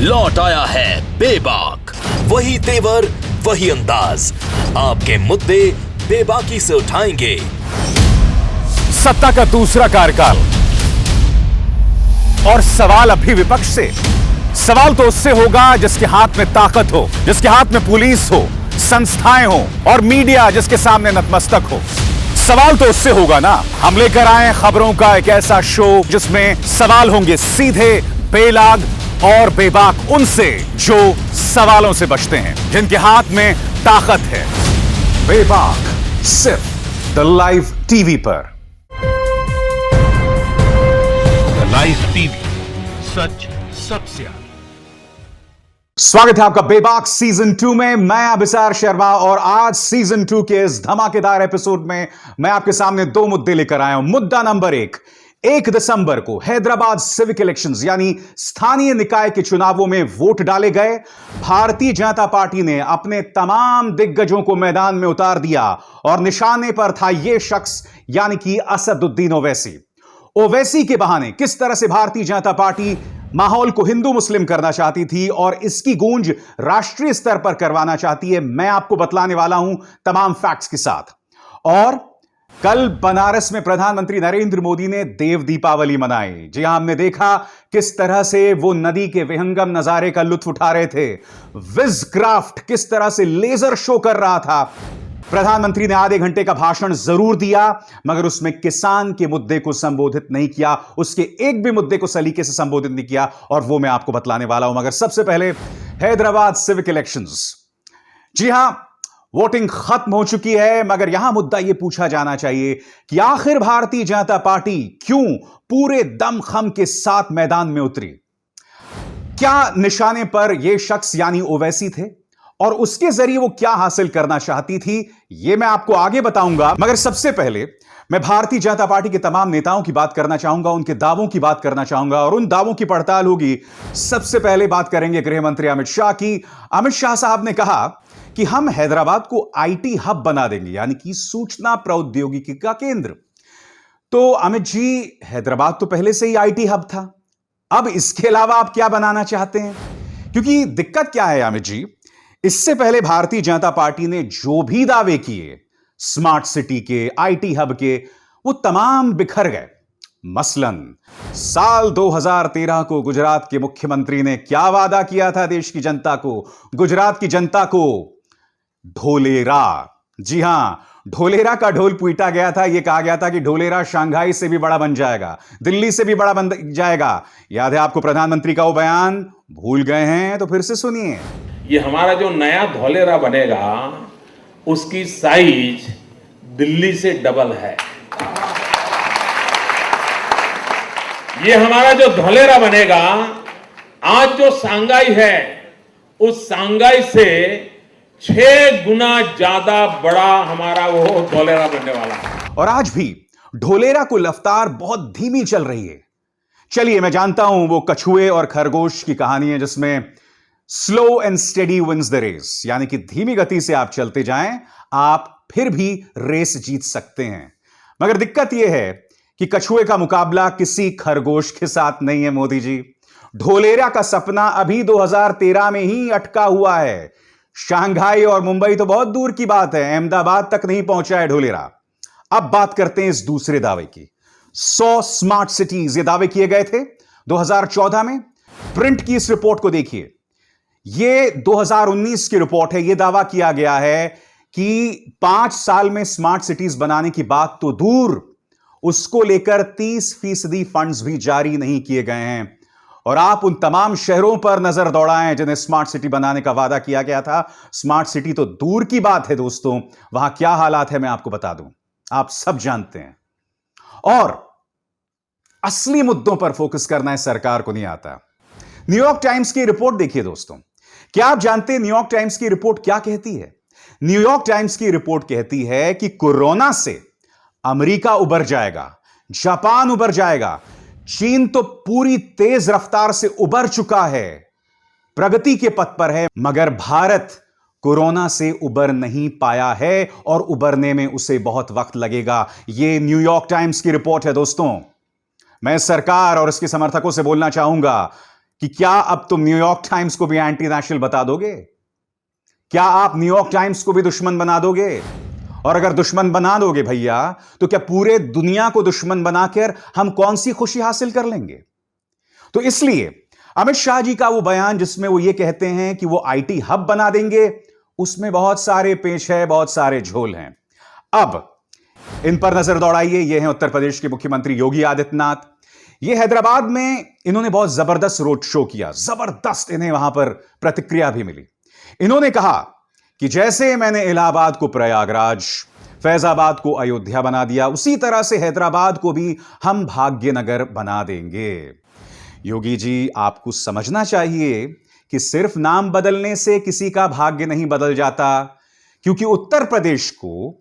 लौट आया है बेबाक। वही तेवर, वही अंदाज, आपके मुद्दे बेबाकी से उठाएंगे। सत्ता का दूसरा कार्यकाल और सवाल अभी विपक्ष से। सवाल तो उससे होगा जिसके हाथ में ताकत हो, जिसके हाथ में पुलिस हो, संस्थाएं हो और मीडिया जिसके सामने नतमस्तक हो। सवाल तो उससे होगा ना। हम लेकर आए खबरों का एक ऐसा शो जिसमें सवाल होंगे सीधे, बेलाग और बेबाक उनसे जो सवालों से बचते हैं, जिनके हाथ में ताकत है। बेबाक सिर्फ द लाइव टीवी पर। लाइव टीवी, सच सबसे आगे। स्वागत है आपका बेबाक सीजन 2 में। मैं अभिसार शर्मा और आज सीजन 2 के इस धमाकेदार एपिसोड में मैं आपके सामने दो मुद्दे लेकर आया हूं। मुद्दा नंबर 1 दिसंबर को हैदराबाद सिविक इलेक्शंस यानी स्थानीय निकाय के चुनावों में वोट डाले गए। भारतीय जनता पार्टी ने अपने तमाम दिग्गजों को मैदान में उतार दिया और निशाने पर था यह शख्स यानी कि असदुद्दीन ओवैसी। ओवैसी के बहाने किस तरह से भारतीय जनता पार्टी माहौल को हिंदू मुस्लिम करना चाहती थी और इसकी गूंज राष्ट्रीय स्तर पर करवाना चाहती है, मैं आपको बतलाने वाला हूं तमाम फैक्ट्स के साथ। और कल बनारस में प्रधानमंत्री नरेंद्र मोदी ने देव दीपावली मनाई। जी हां, हमने देखा किस तरह से वो नदी के विहंगम नजारे का लुत्फ उठा रहे थे। विज क्राफ्ट किस तरह से लेजर शो कर रहा था। प्रधानमंत्री ने आधे घंटे का भाषण जरूर दिया मगर उसमें किसान के मुद्दे को संबोधित नहीं किया, उसके एक भी मुद्दे को सलीके से संबोधित नहीं किया और वो मैं आपको बतलाने वाला हूं। मगर सबसे पहले हैदराबाद सिविक इलेक्शंस। जी हां, वोटिंग खत्म हो चुकी है मगर यहां मुद्दा यह पूछा जाना चाहिए कि आखिर भारतीय जनता पार्टी क्यों पूरे दमखम के साथ मैदान में उतरी। क्या निशाने पर यह शख्स यानी ओवैसी थे और उसके जरिए वो क्या हासिल करना चाहती थी, यह मैं आपको आगे बताऊंगा। मगर सबसे पहले मैं भारतीय जनता पार्टी के तमाम नेताओं की बात करना चाहूंगा, उनके दावों की बात करना चाहूंगा और उन दावों की पड़ताल होगी। सबसे पहले बात करेंगे गृह मंत्री अमित शाह की। अमित शाह साहब ने कहा कि हम हैदराबाद को आईटी हब बना देंगे यानी कि सूचना प्रौद्योगिकी का केंद्र। तो अमित जी, हैदराबाद तो पहले से ही आईटी हब था, अब इसके अलावा आप क्या बनाना चाहते हैं? क्योंकि दिक्कत क्या है अमित जी, इससे पहले भारतीय जनता पार्टी ने जो भी दावे किए स्मार्ट सिटी के, आईटी हब के, वो तमाम बिखर गए। मसलन साल 2013 को गुजरात के मुख्यमंत्री ने क्या वादा किया था देश की जनता को, गुजरात की जनता को? ढोलेरा। जी हां, ढोलेरा का ढोल पीटा गया था। यह कहा गया था कि ढोलेरा शंघाई से भी बड़ा बन जाएगा, दिल्ली से भी बड़ा बन जाएगा। याद है आपको प्रधानमंत्री का वो बयान? भूल गए हैं तो फिर से सुनिए। ये हमारा जो नया धौलेरा बनेगा उसकी साइज दिल्ली से डबल है। ये हमारा जो धौलेरा बनेगा, आज जो सांगाई है उस सांगाई से 6 गुना ज्यादा बड़ा हमारा वो धौलेरा बनने वाला है। और आज भी ढोलेरा को रफ्तार बहुत धीमी चल रही है। चलिए, मैं जानता हूं वो कछुए और खरगोश की कहानी है जिसमें slow and steady wins the race, यानी कि धीमी गति से आप चलते जाएं, आप फिर भी रेस जीत सकते हैं। मगर दिक्कत यह है कि कछुए का मुकाबला किसी खरगोश के साथ नहीं है मोदी जी। ढोलेरा का सपना अभी 2013 में ही अटका हुआ है। शंघाई और मुंबई तो बहुत दूर की बात है, अहमदाबाद तक नहीं पहुंचा है ढोलेरा। अब बात करते हैं इस दूसरे दावे की। 100 स्मार्ट सिटीज, ये दावे किए गए थे 2014 में। प्रिंट की इस रिपोर्ट को देखिए, यह 2019 की रिपोर्ट है। यह दावा किया गया है कि 5 साल में स्मार्ट सिटीज बनाने की बात तो दूर, उसको लेकर 30% फंड्स भी जारी नहीं किए गए हैं। और आप उन तमाम शहरों पर नजर दौड़ाएं जिन्हें स्मार्ट सिटी बनाने का वादा किया गया था। स्मार्ट सिटी तो दूर की बात है दोस्तों, वहां क्या हालात है मैं आपको बता दूं, आप सब जानते हैं। और असली मुद्दों पर फोकस करना है सरकार को नहीं आता। न्यूयॉर्क टाइम्स की रिपोर्ट देखिए दोस्तों। क्या आप जानते हैं न्यूयॉर्क टाइम्स की रिपोर्ट क्या कहती है? न्यूयॉर्क टाइम्स की रिपोर्ट कहती है कि कोरोना से अमेरिका उबर जाएगा, जापान उबर जाएगा, चीन तो पूरी तेज रफ्तार से उबर चुका है, प्रगति के पथ पर है, मगर भारत कोरोना से उबर नहीं पाया है और उबरने में उसे बहुत वक्त लगेगा। यह न्यूयॉर्क टाइम्स की रिपोर्ट है दोस्तों। मैं सरकार और इसके समर्थकों से बोलना चाहूंगा कि क्या अब तुम न्यूयॉर्क टाइम्स को भी एंटी नेशनल बता दोगे? क्या आप न्यूयॉर्क टाइम्स को भी दुश्मन बना दोगे? और अगर दुश्मन बना दोगे भैया, तो क्या पूरे दुनिया को दुश्मन बनाकर हम कौन सी खुशी हासिल कर लेंगे? तो इसलिए अमित शाह जी का वो बयान जिसमें वो ये कहते हैं कि वो आईटी हब बना देंगे, उसमें बहुत सारे पेच है, बहुत सारे झोल हैं। अब इन पर नजर दौड़ाइए। ये हैं उत्तर प्रदेश के मुख्यमंत्री योगी आदित्यनाथ। ये हैदराबाद में इन्होंने बहुत जबरदस्त रोड शो किया, जबरदस्त इन्हें वहां पर प्रतिक्रिया भी मिली। इन्होंने कहा कि जैसे मैंने इलाहाबाद को प्रयागराज, फैजाबाद को अयोध्या बना दिया, उसी तरह से हैदराबाद को भी हम भाग्यनगर बना देंगे। योगी जी, आपको समझना चाहिए कि सिर्फ नाम बदलने से किसी का भाग्य नहीं बदल जाता, क्योंकि उत्तर प्रदेश को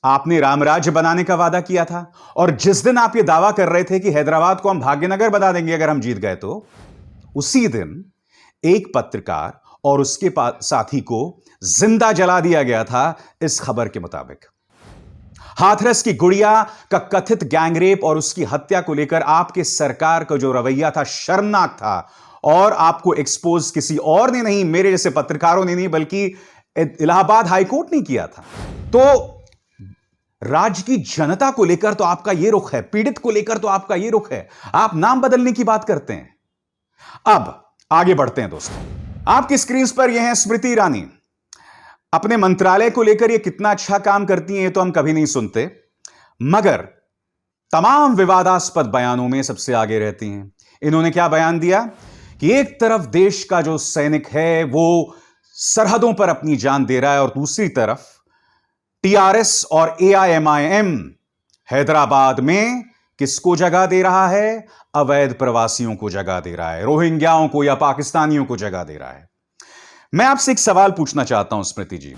आपने रामराज्य बनाने का वादा किया था, और जिस दिन आप यह दावा कर रहे थे कि हैदराबाद को हम भाग्यनगर बना देंगे अगर हम जीत गए, तो उसी दिन एक पत्रकार और उसके साथी को जिंदा जला दिया गया था। इस खबर के मुताबिक हाथरस की गुड़िया का कथित गैंगरेप और उसकी हत्या को लेकर आपके सरकार का जो रवैया था शर्मनाक था, और आपको एक्सपोज किसी और ने नहीं, मेरे जैसे पत्रकारों ने नहीं, बल्कि इलाहाबाद हाईकोर्ट ने किया था। तो राज्य की जनता को लेकर तो आपका यह रुख है, पीड़ित को लेकर तो आपका यह रुख है, आप नाम बदलने की बात करते हैं। अब आगे बढ़ते हैं दोस्तों। आपकी स्क्रीन पर यह है स्मृति ईरानी। अपने मंत्रालय को लेकर ये कितना अच्छा काम करती हैं ये तो हम कभी नहीं सुनते, मगर तमाम विवादास्पद बयानों में सबसे आगे रहती हैं। इन्होंने क्या बयान दिया कि एक तरफ देश का जो सैनिक है वो सरहदों पर अपनी जान दे रहा है, और दूसरी तरफ टीआरएस और एआईएमआईएम हैदराबाद में किसको जगह दे रहा है? अवैध प्रवासियों को जगह दे रहा है, रोहिंग्याओं को या पाकिस्तानियों को जगह दे रहा है। मैं आपसे एक सवाल पूछना चाहता हूं स्मृति जी।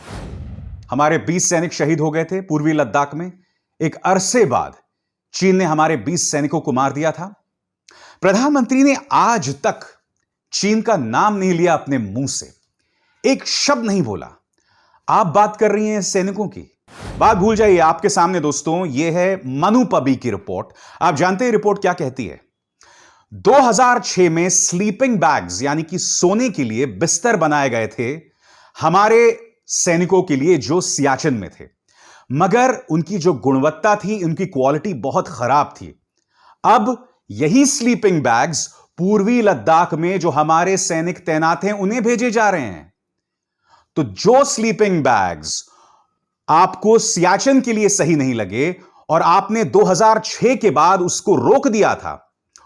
हमारे 20 सैनिक शहीद हो गए थे पूर्वी लद्दाख में। एक अरसे बाद चीन ने हमारे 20 सैनिकों को मार दिया था। प्रधानमंत्री ने आज तक चीन का नाम नहीं लिया अपने मुंह से, एक शब्द नहीं बोला। आप बात कर रही हैं सैनिकों की, बात भूल जाइए। आपके सामने दोस्तों यह है मनु पबी की रिपोर्ट। आप जानते हैं रिपोर्ट क्या कहती है? 2006 में स्लीपिंग बैग्स यानी कि सोने के लिए बिस्तर बनाए गए थे हमारे सैनिकों के लिए जो सियाचिन में थे, मगर उनकी जो गुणवत्ता थी, उनकी क्वालिटी बहुत खराब थी। अब यही स्लीपिंग बैग्स पूर्वी लद्दाख में जो हमारे सैनिक तैनात हैं उन्हें भेजे जा रहे हैं। तो जो स्लीपिंग बैग्स आपको सियाचिन के लिए सही नहीं लगे और आपने 2006 के बाद उसको रोक दिया था,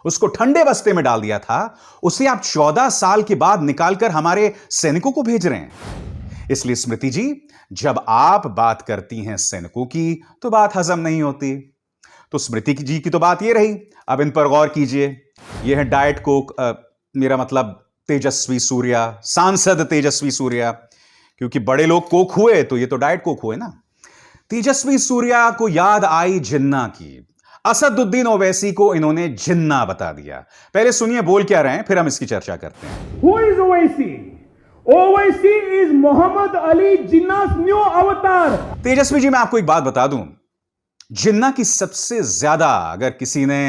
उसको ठंडे बस्ते में डाल दिया था, उसे आप 14 साल के बाद निकालकर हमारे सैनिकों को भेज रहे हैं। इसलिए स्मृति जी, जब आप बात करती हैं सैनिकों की तो बात हजम नहीं होती। तो स्मृति जी की तो बात ये रही, अब इन पर गौर कीजिए। यह है डाइट कोक, मेरा मतलब तेजस्वी सूर्या, सांसद तेजस्वी सूर्या, क्योंकि बड़े लोग कोक हुए तो ये तो डाइट कोक हुए ना। तेजस्वी सूर्या को याद आई जिन्ना की, असदुद्दीन ओवैसी को इन्होंने जिन्ना बता दिया। पहले सुनिए बोल क्या रहे हैं, फिर हम इसकी चर्चा करते हैं। Who is Owaisi? Owaisi is Muhammad Ali Jinnah's new avatar. Tejashwi ji, मैं आपको एक बात बता दूं, जिन्ना की सबसे ज्यादा अगर किसी ने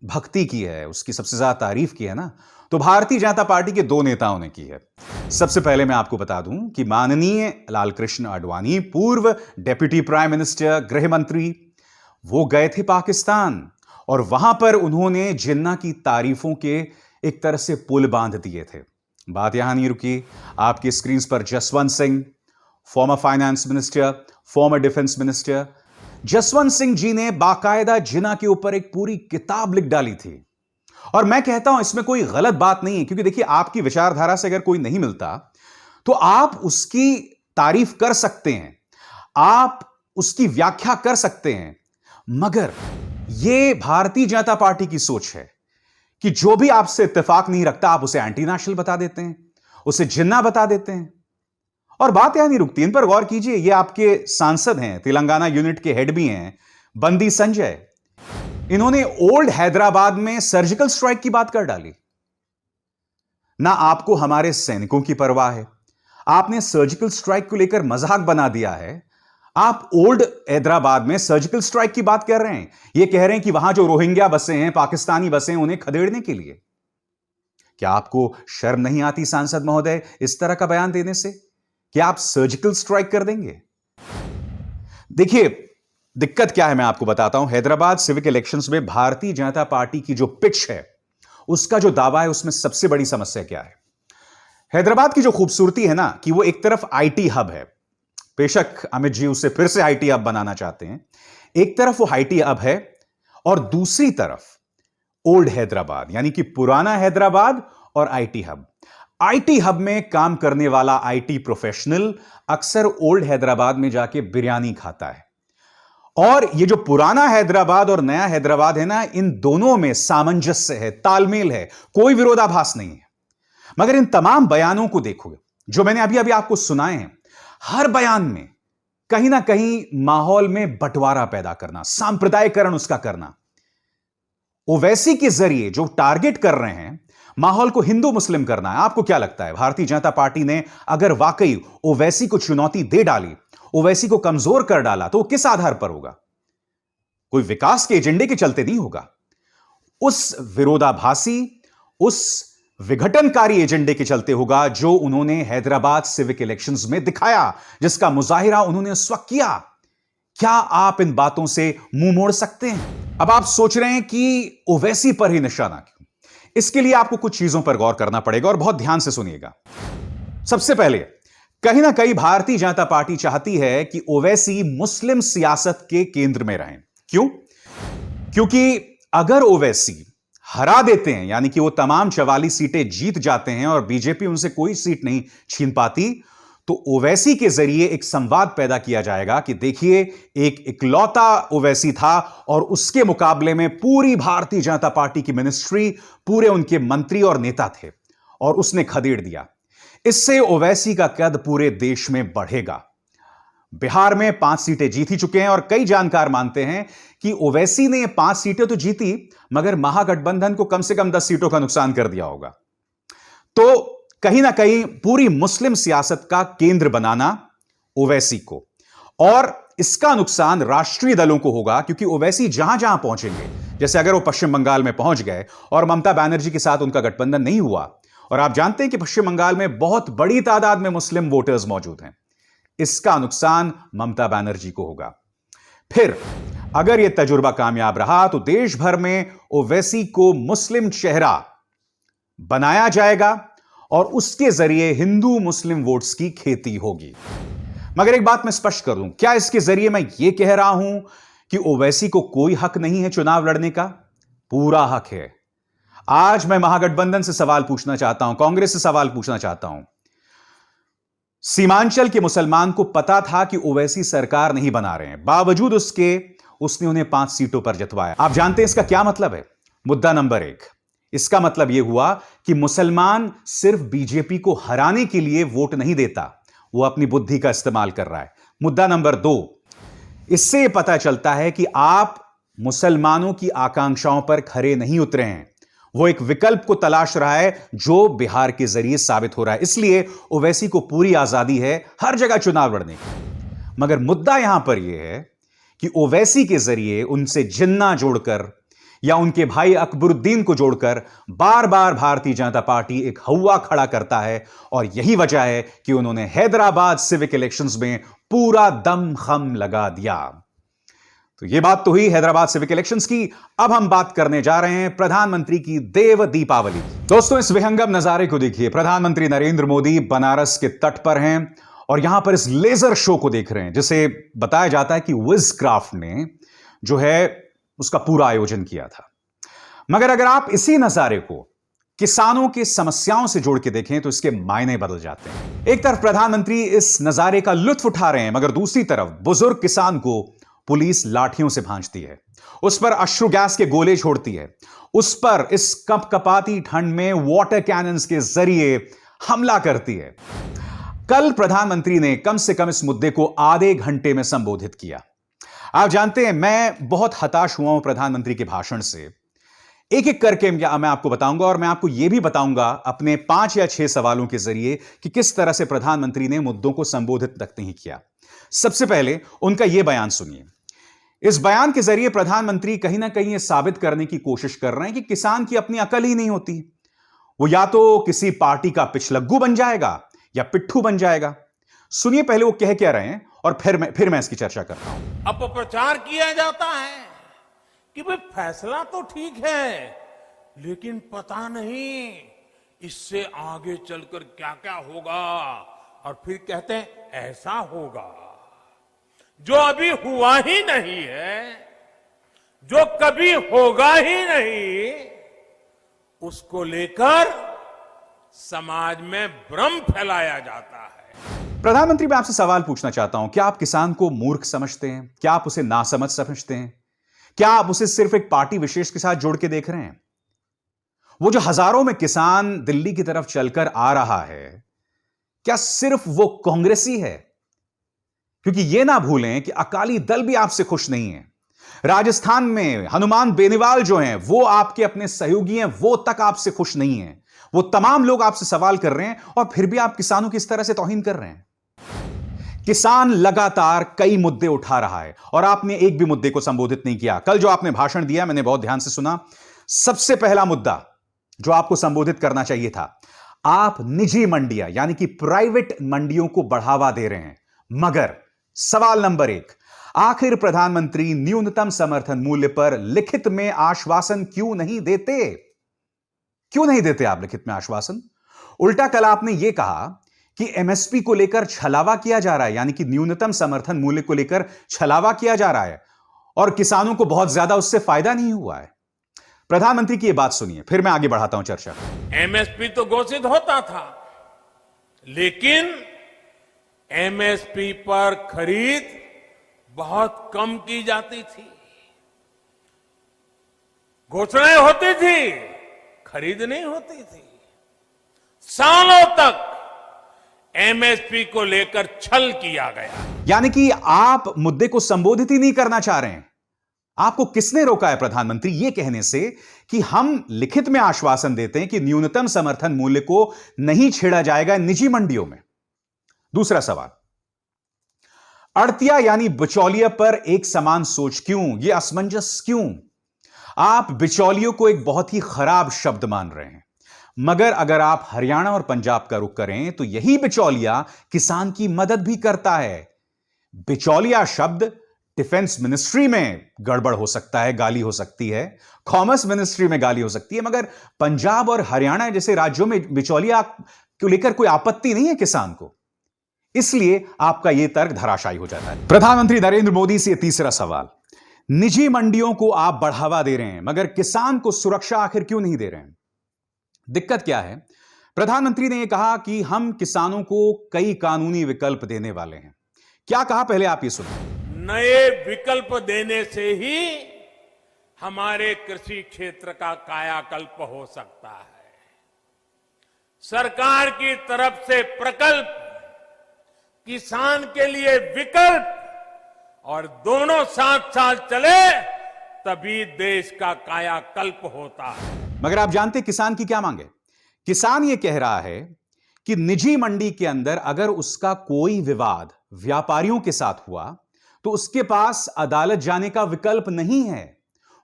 भक्ति की है, उसकी सबसे ज्यादा तारीफ की है ना, तो भारतीय जनता पार्टी के 2 नेताओं ने की है। सबसे पहले मैं आपको बता दूं कि माननीय लालकृष्ण आडवाणी, पूर्व डेप्यूटी प्राइम मिनिस्टर, गृह मंत्री, वो गए थे पाकिस्तान और वहां पर उन्होंने जिन्ना की तारीफों के एक तरह से पुल बांध दिए थे। बात यहां नहीं रुकी। आपकी स्क्रीन पर Jaswant Singh, former finance minister, former defence minister, Jaswant Singh ji ने बाकायदा जिन्ना के ऊपर एक पूरी किताब लिख डाली थी। और मैं कहता हूं इसमें कोई गलत बात नहीं है, क्योंकि देखिए आपकी विचारधारा से अगर कोई नहीं मिलता तो आप उसकी तारीफ कर सकते हैं, आप उसकी व्याख्या कर सकते हैं, मगर यह भारतीय जनता पार्टी की सोच है कि जो भी आपसे इत्तेफाक नहीं रखता आप उसे एंटी नेशनल बता देते हैं, उसे जिन्ना बता देते हैं। और बात यहां नहीं रुकती, इन पर गौर कीजिए। ये आपके सांसद हैं, तेलंगाना यूनिट के हेड भी हैं, बंदी संजय। इन्होंने ओल्ड हैदराबाद में सर्जिकल स्ट्राइक की बात कर डाली। ना आपको हमारे सैनिकों की परवाह है, आपने सर्जिकल स्ट्राइक को लेकर मजाक बना दिया है। आप ओल्ड हैदराबाद में सर्जिकल स्ट्राइक की बात कर रहे हैं, यह कह रहे हैं कि वहां जो रोहिंग्या बसे हैं, पाकिस्तानी बसे हैं, उन्हें खदेड़ने के लिए। क्या आपको शर्म नहीं आती सांसद महोदय इस तरह का बयान देने से? क्या आप सर्जिकल स्ट्राइक कर देंगे? देखिए, दिक्कत क्या है मैं आपको बताता हूं। हैदराबाद सिविक इलेक्शंस में भारतीय जनता पार्टी की जो पिच है, उसका जो दावा है, उसमें सबसे बड़ी समस्या क्या है? हैदराबाद की जो खूबसूरती है ना कि वो एक तरफ आईटी हब है। बेशक अमित जी उसे फिर से आईटी हब बनाना चाहते हैं। एक तरफ वो आईटी हब है और दूसरी तरफ ओल्ड हैदराबाद, यानी कि पुराना हैदराबाद और आईटी हब। आईटी हब में काम करने वाला आईटी प्रोफेशनल अक्सर ओल्ड हैदराबाद में जाके बिरयानी खाता है। और ये जो पुराना हैदराबाद और नया हैदराबाद है ना, इन दोनों में सामंजस्य है, तालमेल है, कोई विरोधाभास नहीं है। मगर इन तमाम बयानों को देखोगे जो मैंने अभी अभी आपको सुनाए हैं, हर बयान में कहीं ना कहीं माहौल में बंटवारा पैदा करना, सांप्रदायिकरण उसका करना। ओवैसी के जरिए जो टारगेट कर रहे हैं, माहौल को हिंदू मुस्लिम करना है। आपको क्या लगता है, भारतीय जनता पार्टी ने अगर वाकई ओवैसी को चुनौती दे डाली, ओवैसी को कमजोर कर डाला, तो वो किस आधार पर होगा? कोई विकास के एजेंडे के चलते नहीं होगा। उस विरोधाभासी, उस विघटनकारी एजेंडे के चलते होगा जो उन्होंने हैदराबाद सिविक इलेक्शंस में दिखाया, जिसका मुजाहिरा उन्होंने उस वक्त किया। क्या आप इन बातों से मुंह मोड़ सकते हैं? अब आप सोच रहे हैं कि ओवैसी पर ही निशाना क्यों? इसके लिए आपको कुछ चीजों पर गौर करना पड़ेगा और बहुत ध्यान से सुनिएगा। सबसे पहले, कहीं ना कहीं भारतीय जनता पार्टी चाहती है कि ओवैसी मुस्लिम सियासत के केंद्र में रहें। क्यों? क्योंकि अगर ओवैसी हरा देते हैं, यानी कि वो तमाम 44 सीटें जीत जाते हैं और बीजेपी उनसे कोई सीट नहीं छीन पाती, तो ओवैसी के जरिए एक संवाद पैदा किया जाएगा कि देखिए, एक इकलौता ओवैसी था और उसके मुकाबले में पूरी भारतीय जनता पार्टी की मिनिस्ट्री, पूरे उनके मंत्री और नेता थे और उसने खदेड़ दिया। इससे ओवैसी का कद पूरे देश में बढ़ेगा। बिहार में 5 सीटें जीत ही चुके हैं और कई जानकार मानते हैं कि ओवैसी ने 5 सीटें तो जीती, मगर महागठबंधन को कम से कम 10 सीटों का नुकसान कर दिया होगा। तो कहीं ना कहीं पूरी मुस्लिम सियासत का केंद्र बनाना ओवैसी को, और इसका नुकसान राष्ट्रीय दलों को होगा, क्योंकि ओवैसी जहां जहां पहुंचेंगे, जैसे अगर वो पश्चिम बंगाल में पहुंच गए और ममता बनर्जी के साथ उनका गठबंधन नहीं हुआ, और आप जानते हैं कि पश्चिम बंगाल में बहुत बड़ी तादाद में मुस्लिम वोटर्स मौजूद हैं, इसका नुकसान ममता बनर्जी को होगा। फिर अगर यह तजुर्बा कामयाब रहा तो देश भर में ओवैसी को मुस्लिम चेहरा बनाया जाएगा और उसके जरिए हिंदू मुस्लिम वोट्स की खेती होगी। मगर एक बात मैं स्पष्ट कर दूं, क्या इसके जरिए मैं यह कह रहा हूं कि ओवैसी को कोई हक नहीं है चुनाव लड़ने का? पूरा हक है। आज मैं महागठबंधन से सवाल पूछना चाहता हूं, कांग्रेस से सवाल पूछना चाहता हूं। सीमांचल के मुसलमान को पता था कि ओवैसी सरकार नहीं बना रहे हैं, बावजूद उसके उसने उन्हें 5 सीटों पर जितवाया। आप जानते हैं इसका क्या मतलब है? मुद्दा नंबर 1, इसका मतलब यह हुआ कि मुसलमान सिर्फ बीजेपी को हराने के लिए वोट नहीं देता, वो अपनी बुद्धि का इस्तेमाल कर रहा है। मुद्दा नंबर 2, इससे यह पता चलता है कि आप मुसलमानों की आकांक्षाओं पर खरे नहीं उतरे हैं, वो एक विकल्प को तलाश रहा है जो बिहार के जरिए साबित हो रहा है। इसलिए ओवैसी को पूरी आजादी है हर जगह चुनाव लड़ने की। मगर मुद्दा यहां पर यह है कि ओवैसी के जरिए उनसे जिन्ना जोड़कर या उनके भाई अकबरुद्दीन को जोड़कर बार बार भारतीय जनता पार्टी एक हवा खड़ा करता है, और यही वजह है कि उन्होंने हैदराबाद सिविक इलेक्शंस में पूरा दम खम लगा दिया। तो यह बात तो हुई हैदराबाद सिविक इलेक्शंस की। अब हम बात करने जा रहे हैं प्रधानमंत्री की देव दीपावली। दोस्तों, इस विहंगम नजारे को देखिए। प्रधानमंत्री नरेंद्र मोदी बनारस के तट पर हैं और यहां पर इस लेजर शो को देख रहे हैं, जिसे बताया जाता है कि विजक्राफ्ट ने जो है उसका पूरा आयोजन किया था। मगर अगर आप इसी नजारे को किसानों की समस्याओं से जोड़ के देखें तो इसके मायने बदल जाते हैं। एक तरफ प्रधानमंत्री इस नजारे का लुत्फ उठा रहे हैं, मगर दूसरी तरफ बुजुर्ग किसान को पुलिस लाठियों से भांजती है, उस पर अश्रु गैस के गोले छोड़ती है, उस पर इस कपकपाती ठंड में वाटर कैनन्स के जरिए हमला करती है। कल प्रधानमंत्री ने कम से कम इस मुद्दे को आधे घंटे में संबोधित किया। आप जानते हैं, मैं बहुत हताश हुआ हूं प्रधानमंत्री के भाषण से। एक एक करके मैं आपको बताऊंगा, और मैं आपको यह भी बताऊंगा अपने 5 या 6 सवालों के जरिए कि किस तरह से प्रधानमंत्री ने मुद्दों को संबोधित तक नहीं किया। सबसे पहले उनका यह बयान सुनिए। इस बयान के जरिए प्रधानमंत्री कहीं ना कहीं यह साबित करने की कोशिश कर रहे हैं कि किसान की अपनी अकल ही नहीं होती। वो या तो किसी पार्टी का पिछलग्गू बन जाएगा या पिट्ठू बन जाएगा। सुनिए पहले वो कह क्या रहे हैं और फिर मैं इसकी चर्चा करता हूं। अपप्रचार किया जाता है कि भाई फैसला तो ठीक है, लेकिन पता नहीं इससे आगे चलकर क्या क्या होगा, और फिर कहते हैं ऐसा होगा। जो अभी हुआ ही नहीं है, जो कभी होगा ही नहीं, उसको लेकर समाज में भ्रम फैलाया जाता है। प्रधानमंत्री, मैं आपसे सवाल पूछना चाहता हूं, क्या आप किसान को मूर्ख समझते हैं? क्या आप उसे नासमझ समझते हैं? क्या आप उसे सिर्फ एक पार्टी विशेष के साथ जोड़ के देख रहे हैं? वो जो हजारों में किसान दिल्ली की तरफ चलकर आ रहा है, क्या सिर्फ वो कांग्रेसी है? क्योंकि यह ना भूलें कि अकाली दल भी आपसे खुश नहीं है। राजस्थान में हनुमान बेनीवाल जो हैं, वो आपके अपने सहयोगी हैं, वो तक आपसे खुश नहीं है। वो तमाम लोग आपसे सवाल कर रहे हैं और फिर भी आप किसानों की इस तरह से तौहीन कर रहे हैं। किसान लगातार कई मुद्दे उठा रहा है और आपने एक भी मुद्दे को संबोधित नहीं किया। कल जो आपने भाषण दिया, मैंने बहुत ध्यान से सुना। सबसे पहला मुद्दा जो आपको संबोधित करना चाहिए था, आप निजी मंडियां यानी कि प्राइवेट मंडियों को बढ़ावा दे रहे हैं। मगर सवाल नंबर 1, आखिर प्रधानमंत्री न्यूनतम समर्थन मूल्य पर लिखित में आश्वासन क्यों नहीं देते? क्यों नहीं देते आप लिखित में आश्वासन? उल्टा कल आपने यह कहा कि एमएसपी को लेकर छलावा किया जा रहा है, यानी कि न्यूनतम समर्थन मूल्य को लेकर छलावा किया जा रहा है और किसानों को बहुत ज्यादा उससे फायदा नहीं हुआ है। प्रधानमंत्री की यह बात सुनिए, फिर मैं आगे बढ़ाता हूं चर्चा। एमएसपी तो घोषित होता था, लेकिन एमएसपी पर खरीद बहुत कम की जाती थी। घोषणाएं होती थी, खरीद नहीं होती थी। सालों तक एमएसपी को लेकर छल किया गया। यानी कि आप मुद्दे को संबोधित ही नहीं करना चाह रहे हैं। आपको किसने रोका है प्रधानमंत्री ये कहने से कि हम लिखित में आश्वासन देते हैं कि न्यूनतम समर्थन मूल्य को नहीं छेड़ा जाएगा निजी मंडियों में? दूसरा सवाल, अड़तिया यानी बिचौलिया पर एक समान सोच क्यों? यह असमंजस क्यों? आप बिचौलियों को एक बहुत ही खराब शब्द मान रहे हैं, मगर अगर आप हरियाणा और पंजाब का रुख करें तो यही बिचौलिया किसान की मदद भी करता है। बिचौलिया शब्द डिफेंस मिनिस्ट्री में गड़बड़ हो सकता है, गाली हो सकती है, कॉमर्स मिनिस्ट्री में गाली हो सकती है, मगर पंजाब और हरियाणा जैसे राज्यों में बिचौलिया को लेकर कोई आपत्ति नहीं है किसान को। इसलिए आपका यह तर्क धराशायी हो जाता है। प्रधानमंत्री नरेंद्र मोदी से तीसरा सवाल, निजी मंडियों को आप बढ़ावा दे रहे हैं मगर किसान को सुरक्षा आखिर क्यों नहीं दे रहे हैं? दिक्कत क्या है? प्रधानमंत्री ने यह कहा कि हम किसानों को कई कानूनी विकल्प देने वाले हैं। क्या कहा, पहले आप ये सुनिए। नए विकल्प देने से ही हमारे कृषि क्षेत्र का कायाकल्प हो सकता है। सरकार की तरफ से प्रकल्प, किसान के लिए विकल्प, और दोनों साथ साथ चले तभी देश का कायाकल्प होता है। मगर आप जानते किसान की क्या मांग है? किसान यह कह रहा है कि निजी मंडी के अंदर अगर उसका कोई विवाद व्यापारियों के साथ हुआ तो उसके पास अदालत जाने का विकल्प नहीं है।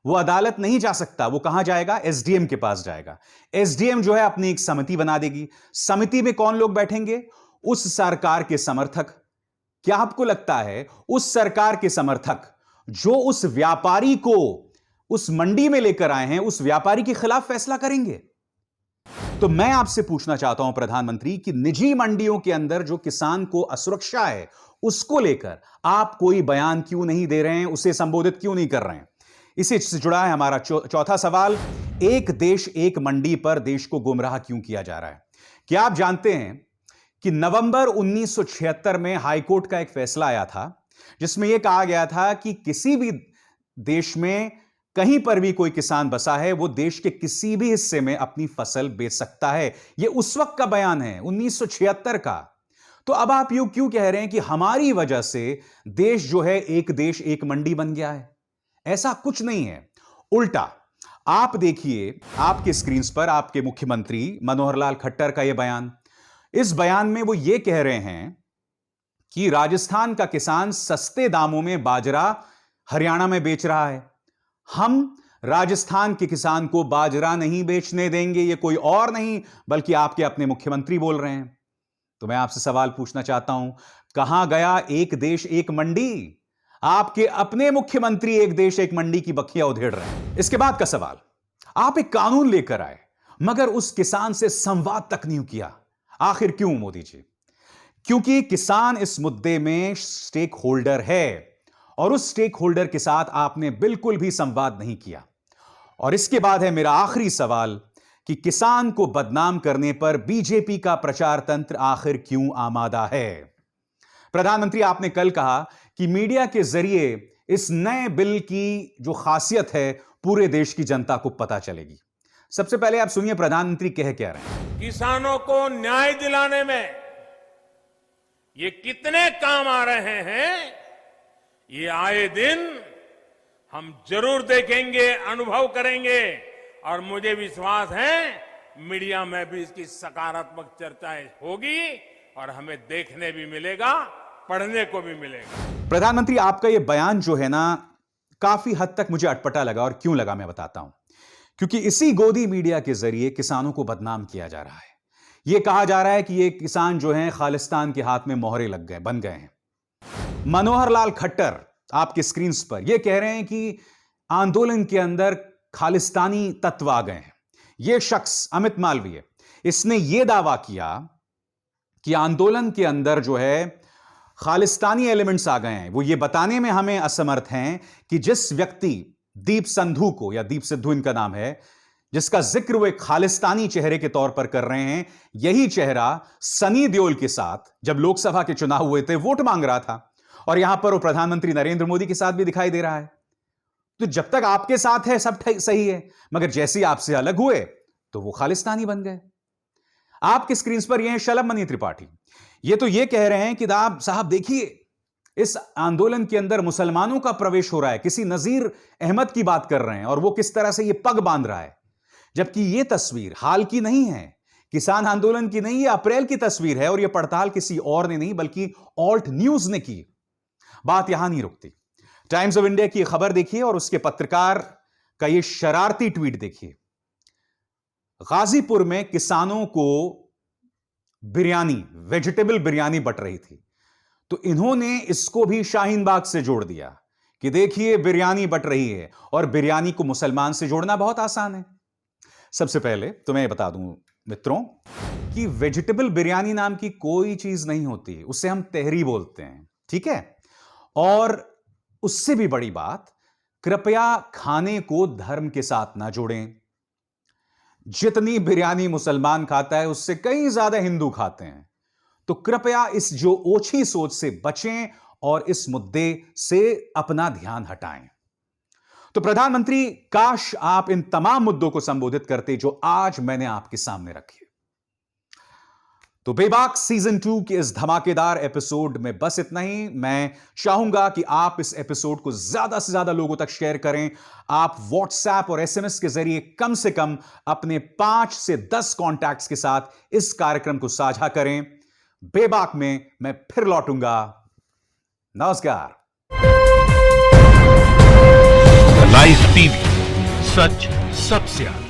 वो अदालत नहीं जा सकता। वो कहां जाएगा? एसडीएम के पास जाएगा। एसडीएम जो है अपनी एक समिति बना देगी। समिति में कौन लोग बैठेंगे? उस सरकार के समर्थक। क्या आपको लगता है उस सरकार के समर्थक जो उस व्यापारी को उस मंडी में लेकर आए हैं, उस व्यापारी के खिलाफ फैसला करेंगे? तो मैं आपसे पूछना चाहता हूं प्रधानमंत्री कि निजी मंडियों के अंदर जो किसान को असुरक्षा है उसको लेकर आप कोई बयान क्यों नहीं दे रहे हैं, उसे संबोधित क्यों नहीं कर रहे हैं? इसी से जुड़ा है हमारा चौथा सवाल, एक देश एक मंडी पर देश को गुमराह क्यों किया जा रहा है? क्या आप जानते हैं कि नवंबर 1976 में हाईकोर्ट का एक फैसला आया था जिसमें यह कहा गया था कि किसी भी देश में कहीं पर भी कोई किसान बसा है वो देश के किसी भी हिस्से में अपनी फसल बेच सकता है। यह उस वक्त का बयान है, 1976 का। तो अब आप यूं क्यों कह रहे हैं कि हमारी वजह से देश जो है एक देश एक मंडी बन गया है? ऐसा कुछ नहीं है। उल्टा आप देखिए आपके स्क्रीन पर आपके मुख्यमंत्री मनोहर लाल खट्टर का यह बयान। इस बयान में वो ये कह रहे हैं कि राजस्थान का किसान सस्ते दामों में बाजरा हरियाणा में बेच रहा है। हम राजस्थान के किसान को बाजरा नहीं बेचने देंगे, ये कोई और नहीं बल्कि आपके अपने मुख्यमंत्री बोल रहे हैं। तो मैं आपसे सवाल पूछना चाहता हूं, कहां गया एक देश एक मंडी? आपके अपने मुख्यमंत्री एक देश एक मंडी की बखिया उधेड़ रहे हैं। इसके बाद का सवाल, आप एक कानून लेकर आए मगर उस किसान से संवाद तक नहीं किया। आखिर क्यों मोदी जी? क्योंकि किसान इस मुद्दे में स्टेक होल्डर है और उस स्टेक होल्डर के साथ आपने बिल्कुल भी संवाद नहीं किया। और इसके बाद है मेरा आखिरी सवाल कि किसान को बदनाम करने पर बीजेपी का प्रचार तंत्र आखिर क्यों आमादा है? प्रधानमंत्री, आपने कल कहा कि मीडिया के जरिए इस नए बिल की जो खासियत है पूरे देश की जनता को पता चलेगी। सबसे पहले आप सुनिए प्रधानमंत्री कह क्या रहे हैं। किसानों को न्याय दिलाने में ये कितने काम आ रहे हैं, ये आए दिन हम जरूर देखेंगे, अनुभव करेंगे और मुझे विश्वास है मीडिया में भी इसकी सकारात्मक चर्चाएं होगी और हमें देखने भी मिलेगा, पढ़ने को भी मिलेगा। प्रधानमंत्री, आपका यह बयान जो है ना काफी हद तक मुझे अटपटा लगा और क्यों लगा मैं बताता हूं। क्योंकि इसी गोदी मीडिया के जरिए किसानों को बदनाम किया जा रहा है। यह कहा जा रहा है कि ये किसान जो हैं खालिस्तान के हाथ में मोहरे लग गए, बन गए हैं। मनोहर लाल खट्टर आपके स्क्रीन पर यह कह रहे हैं कि आंदोलन के अंदर खालिस्तानी तत्व आ गए हैं। यह शख्स अमित मालवीय, इसने यह दावा किया कि आंदोलन के अंदर जो है खालिस्तानी एलिमेंट्स आ गए हैं। वो ये बताने में हमें असमर्थ हैं कि जिस व्यक्ति दीप संधू को, या दीप सिद्धू इनका नाम है, जिसका जिक्र वो एक खालिस्तानी चेहरे के तौर पर कर रहे हैं, यही चेहरा सनी देओल के साथ जब लोकसभा के चुनाव हुए थे वोट मांग रहा था और यहां पर वो प्रधानमंत्री नरेंद्र मोदी के साथ भी दिखाई दे रहा है। तो जब तक आपके साथ है सब सही है, मगर जैसे ही आपसे अलग हुए तो वो खालिस्तानी बन गए। आपके स्क्रीन पर ये हैं शलभ मनी त्रिपाठी। ये तो ये कह रहे हैं कि आप साहब देखिए इस आंदोलन के अंदर मुसलमानों का प्रवेश हो रहा है। किसी नजीर अहमद की बात कर रहे हैं और वो किस तरह से ये पग बांध रहा है, जबकि ये तस्वीर हाल की नहीं है, किसान आंदोलन की नहीं, ये अप्रैल की तस्वीर है और ये पड़ताल किसी और ने नहीं बल्कि ऑल्ट न्यूज ने की। बात यहां नहीं रुकती। टाइम्स ऑफ इंडिया की खबर देखिए और उसके पत्रकार का ये शरारती ट्वीट देखिए। गाजीपुर में किसानों को बिरयानी, वेजिटेबल बिरयानी बट रही थी, तो इन्होंने इसको भी शाहीन बाग से जोड़ दिया कि देखिए बिरयानी बट रही है। और बिरयानी को मुसलमान से जोड़ना बहुत आसान है। सबसे पहले तो मैं बता दूं मित्रों कि वेजिटेबल बिरयानी नाम की कोई चीज नहीं होती, उससे हम तहरी बोलते हैं, ठीक है। और उससे भी बड़ी बात, कृपया खाने को धर्म के साथ ना जोड़ें। जितनी बिरयानी मुसलमान खाता है उससे कई ज्यादा हिंदू खाते हैं, तो कृपया इस जो ओछी सोच से बचें और इस मुद्दे से अपना ध्यान हटाएं। तो प्रधानमंत्री, काश आप इन तमाम मुद्दों को संबोधित करते जो आज मैंने आपके सामने रखे। तो बेबाक सीजन 2 के इस धमाकेदार एपिसोड में बस इतना ही। मैं चाहूंगा कि आप इस एपिसोड को ज्यादा से ज्यादा लोगों तक शेयर करें। आप व्हाट्सएप और एसएमएस के जरिए कम से कम अपने 5 से 10 कॉन्टैक्ट्स के साथ इस कार्यक्रम को साझा करें। बेबाक में मैं फिर लौटूंगा। नमस्कार। लाइव टीवी, सच सबसे आगे।